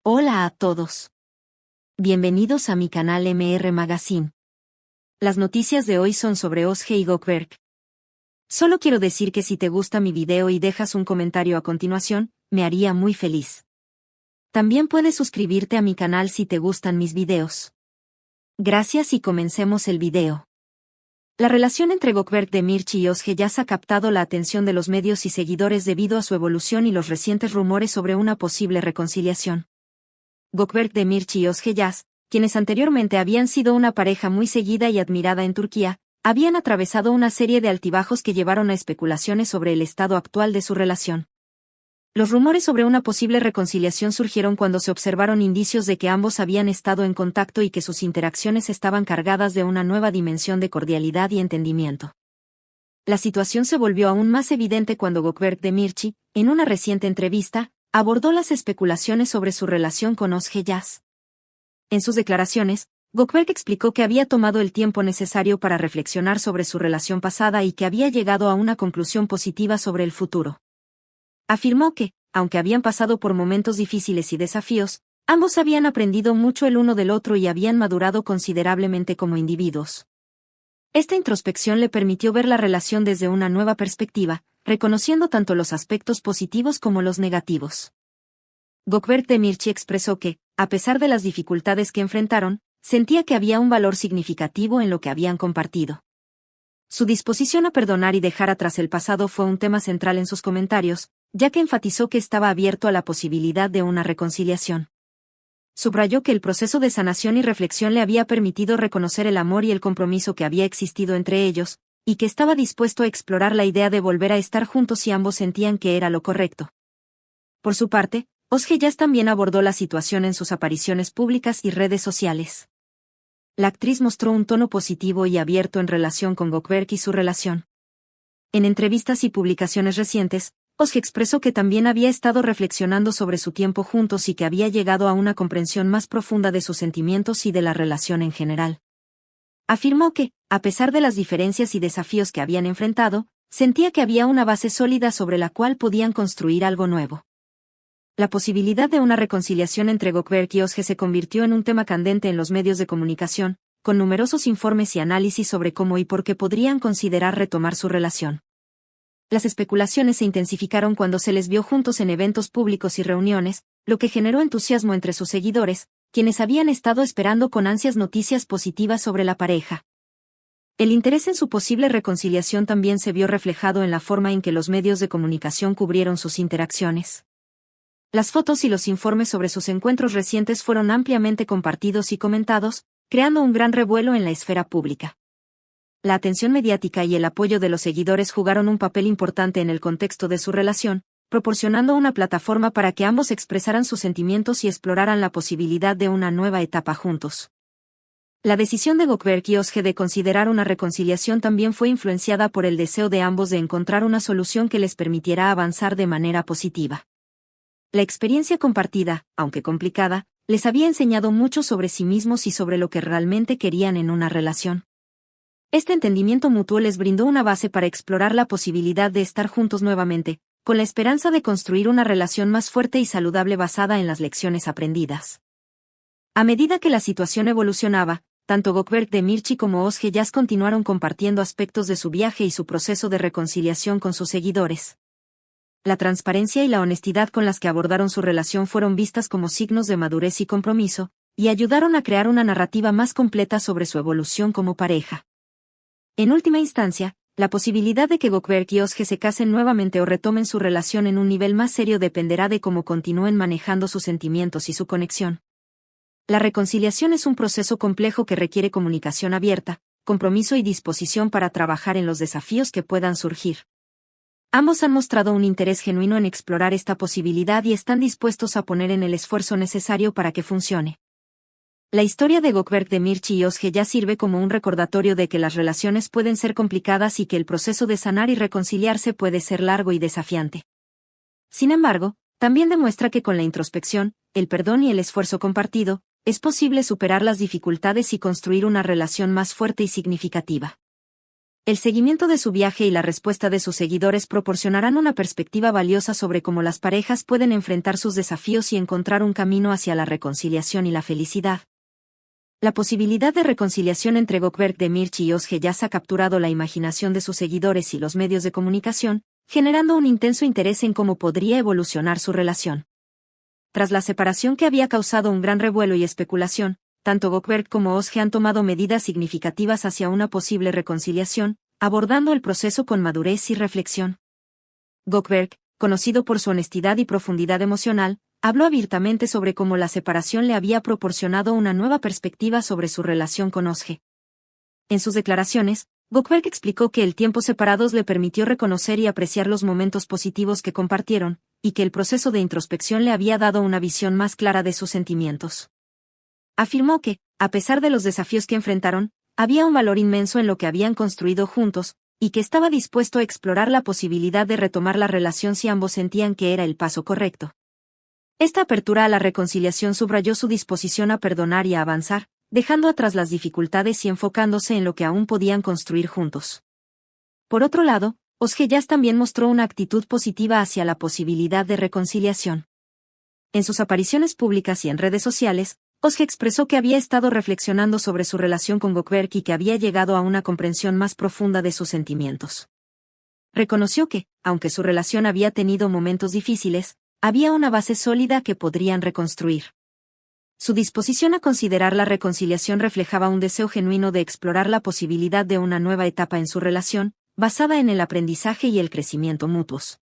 Hola a todos. Bienvenidos a mi canal MR Magazine. Las noticias de hoy son sobre Ozge y Gökberk. Solo quiero decir que si te gusta mi video y dejas un comentario a continuación, me haría muy feliz. También puedes suscribirte a mi canal si te gustan mis videos. Gracias y comencemos el video. La relación entre Gökberk Demirci y Ozge Yaz ha captado la atención de los medios y seguidores debido a su evolución y los recientes rumores sobre una posible reconciliación. Gökberk Demirci y Ozge Yaz, quienes anteriormente habían sido una pareja muy seguida y admirada en Turquía, habían atravesado una serie de altibajos que llevaron a especulaciones sobre el estado actual de su relación. Los rumores sobre una posible reconciliación surgieron cuando se observaron indicios de que ambos habían estado en contacto y que sus interacciones estaban cargadas de una nueva dimensión de cordialidad y entendimiento. La situación se volvió aún más evidente cuando Gökberk Demirci, en una reciente entrevista, abordó las especulaciones sobre su relación con Ozge Yaz. En sus declaraciones, Gökberk explicó que había tomado el tiempo necesario para reflexionar sobre su relación pasada y que había llegado a una conclusión positiva sobre el futuro. Afirmó que, aunque habían pasado por momentos difíciles y desafíos, ambos habían aprendido mucho el uno del otro y habían madurado considerablemente como individuos. Esta introspección le permitió ver la relación desde una nueva perspectiva, reconociendo tanto los aspectos positivos como los negativos. Gökberk Demirci expresó que, a pesar de las dificultades que enfrentaron, sentía que había un valor significativo en lo que habían compartido. Su disposición a perdonar y dejar atrás el pasado fue un tema central en sus comentarios, ya que enfatizó que estaba abierto a la posibilidad de una reconciliación. Subrayó que el proceso de sanación y reflexión le había permitido reconocer el amor y el compromiso que había existido entre ellos, y que estaba dispuesto a explorar la idea de volver a estar juntos si ambos sentían que era lo correcto. Por su parte, Ozge Yaz también abordó la situación en sus apariciones públicas y redes sociales. La actriz mostró un tono positivo y abierto en relación con Gökberk y su relación. En entrevistas y publicaciones recientes, Ozge expresó que también había estado reflexionando sobre su tiempo juntos y que había llegado a una comprensión más profunda de sus sentimientos y de la relación en general. Afirmó que, a pesar de las diferencias y desafíos que habían enfrentado, sentía que había una base sólida sobre la cual podían construir algo nuevo. La posibilidad de una reconciliación entre Gökberk y Ozge se convirtió en un tema candente en los medios de comunicación, con numerosos informes y análisis sobre cómo y por qué podrían considerar retomar su relación. Las especulaciones se intensificaron cuando se les vio juntos en eventos públicos y reuniones, lo que generó entusiasmo entre sus seguidores, quienes habían estado esperando con ansias noticias positivas sobre la pareja. El interés en su posible reconciliación también se vio reflejado en la forma en que los medios de comunicación cubrieron sus interacciones. Las fotos y los informes sobre sus encuentros recientes fueron ampliamente compartidos y comentados, creando un gran revuelo en la esfera pública. La atención mediática y el apoyo de los seguidores jugaron un papel importante en el contexto de su relación, proporcionando una plataforma para que ambos expresaran sus sentimientos y exploraran la posibilidad de una nueva etapa juntos. La decisión de Gökberk y Ozge de considerar una reconciliación también fue influenciada por el deseo de ambos de encontrar una solución que les permitiera avanzar de manera positiva. La experiencia compartida, aunque complicada, les había enseñado mucho sobre sí mismos y sobre lo que realmente querían en una relación. Este entendimiento mutuo les brindó una base para explorar la posibilidad de estar juntos nuevamente, con la esperanza de construir una relación más fuerte y saludable basada en las lecciones aprendidas. A medida que la situación evolucionaba, tanto Gökberk Demirci como Ozge Yaz continuaron compartiendo aspectos de su viaje y su proceso de reconciliación con sus seguidores. La transparencia y la honestidad con las que abordaron su relación fueron vistas como signos de madurez y compromiso, y ayudaron a crear una narrativa más completa sobre su evolución como pareja. En última instancia, la posibilidad de que Gökberk y Ozge se casen nuevamente o retomen su relación en un nivel más serio dependerá de cómo continúen manejando sus sentimientos y su conexión. La reconciliación es un proceso complejo que requiere comunicación abierta, compromiso y disposición para trabajar en los desafíos que puedan surgir. Ambos han mostrado un interés genuino en explorar esta posibilidad y están dispuestos a poner en el esfuerzo necesario para que funcione. La historia de Gökberk Demirci y Ozge Yaz sirve como un recordatorio de que las relaciones pueden ser complicadas y que el proceso de sanar y reconciliarse puede ser largo y desafiante. Sin embargo, también demuestra que con la introspección, el perdón y el esfuerzo compartido, es posible superar las dificultades y construir una relación más fuerte y significativa. El seguimiento de su viaje y la respuesta de sus seguidores proporcionarán una perspectiva valiosa sobre cómo las parejas pueden enfrentar sus desafíos y encontrar un camino hacia la reconciliación y la felicidad. La posibilidad de reconciliación entre Gökberk Demirci y Özge Yaz ha capturado la imaginación de sus seguidores y los medios de comunicación, generando un intenso interés en cómo podría evolucionar su relación. Tras la separación que había causado un gran revuelo y especulación, tanto Gökberk como Özge han tomado medidas significativas hacia una posible reconciliación, abordando el proceso con madurez y reflexión. Gökberk, conocido por su honestidad y profundidad emocional, habló abiertamente sobre cómo la separación le había proporcionado una nueva perspectiva sobre su relación con Özge. En sus declaraciones, Gökberk explicó que el tiempo separados le permitió reconocer y apreciar los momentos positivos que compartieron, y que el proceso de introspección le había dado una visión más clara de sus sentimientos. Afirmó que, a pesar de los desafíos que enfrentaron, había un valor inmenso en lo que habían construido juntos, y que estaba dispuesto a explorar la posibilidad de retomar la relación si ambos sentían que era el paso correcto. Esta apertura a la reconciliación subrayó su disposición a perdonar y a avanzar, dejando atrás las dificultades y enfocándose en lo que aún podían construir juntos. Por otro lado, Özge Yaz también mostró una actitud positiva hacia la posibilidad de reconciliación. En sus apariciones públicas y en redes sociales, Özge expresó que había estado reflexionando sobre su relación con Gökberk y que había llegado a una comprensión más profunda de sus sentimientos. Reconoció que, aunque su relación había tenido momentos difíciles, había una base sólida que podrían reconstruir. Su disposición a considerar la reconciliación reflejaba un deseo genuino de explorar la posibilidad de una nueva etapa en su relación, basada en el aprendizaje y el crecimiento mutuos.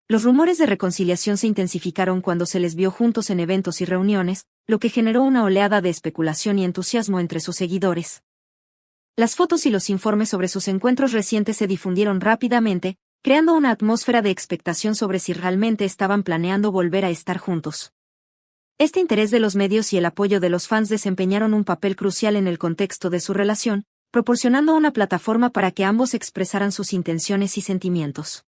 Los rumores de reconciliación se intensificaron cuando se les vio juntos en eventos y reuniones, lo que generó una oleada de especulación y entusiasmo entre sus seguidores. Las fotos y los informes sobre sus encuentros recientes se difundieron rápidamente, creando una atmósfera de expectación sobre si realmente estaban planeando volver a estar juntos. Este interés de los medios y el apoyo de los fans desempeñaron un papel crucial en el contexto de su relación, proporcionando una plataforma para que ambos expresaran sus intenciones y sentimientos.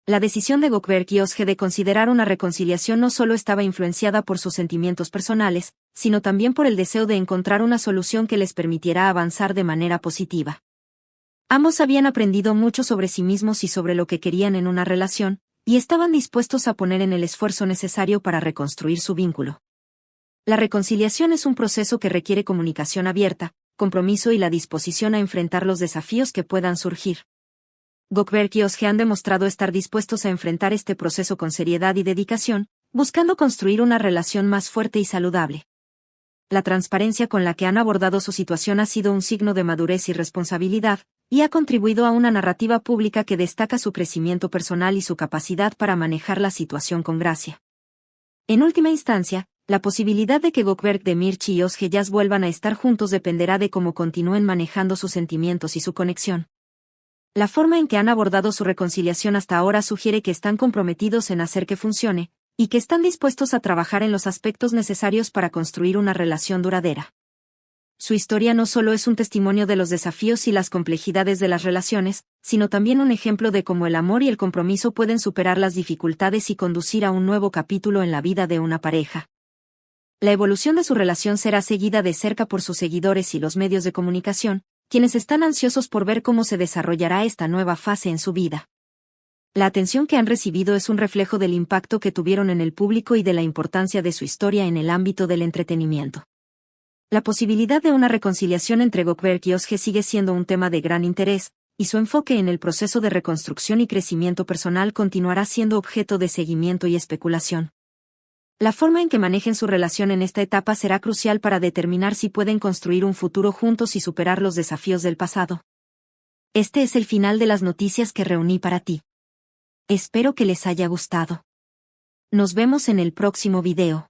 La decisión de Gökberk y Özge de considerar una reconciliación no solo estaba influenciada por sus sentimientos personales, sino también por el deseo de encontrar una solución que les permitiera avanzar de manera positiva. Ambos habían aprendido mucho sobre sí mismos y sobre lo que querían en una relación, y estaban dispuestos a poner en el esfuerzo necesario para reconstruir su vínculo. La reconciliación es un proceso que requiere comunicación abierta, compromiso y la disposición a enfrentar los desafíos que puedan surgir. Gökberk y Özge han demostrado estar dispuestos a enfrentar este proceso con seriedad y dedicación, buscando construir una relación más fuerte y saludable. La transparencia con la que han abordado su situación ha sido un signo de madurez y responsabilidad, y ha contribuido a una narrativa pública que destaca su crecimiento personal y su capacidad para manejar la situación con gracia. En última instancia, la posibilidad de que Gökberk Demirci y Özge Yaz vuelvan a estar juntos dependerá de cómo continúen manejando sus sentimientos y su conexión. La forma en que han abordado su reconciliación hasta ahora sugiere que están comprometidos en hacer que funcione, y que están dispuestos a trabajar en los aspectos necesarios para construir una relación duradera. Su historia no solo es un testimonio de los desafíos y las complejidades de las relaciones, sino también un ejemplo de cómo el amor y el compromiso pueden superar las dificultades y conducir a un nuevo capítulo en la vida de una pareja. La evolución de su relación será seguida de cerca por sus seguidores y los medios de comunicación, quienes están ansiosos por ver cómo se desarrollará esta nueva fase en su vida. La atención que han recibido es un reflejo del impacto que tuvieron en el público y de la importancia de su historia en el ámbito del entretenimiento. La posibilidad de una reconciliación entre Gökberk y Özge sigue siendo un tema de gran interés, y su enfoque en el proceso de reconstrucción y crecimiento personal continuará siendo objeto de seguimiento y especulación. La forma en que manejen su relación en esta etapa será crucial para determinar si pueden construir un futuro juntos y superar los desafíos del pasado. Este es el final de las noticias que reuní para ti. Espero que les haya gustado. Nos vemos en el próximo video.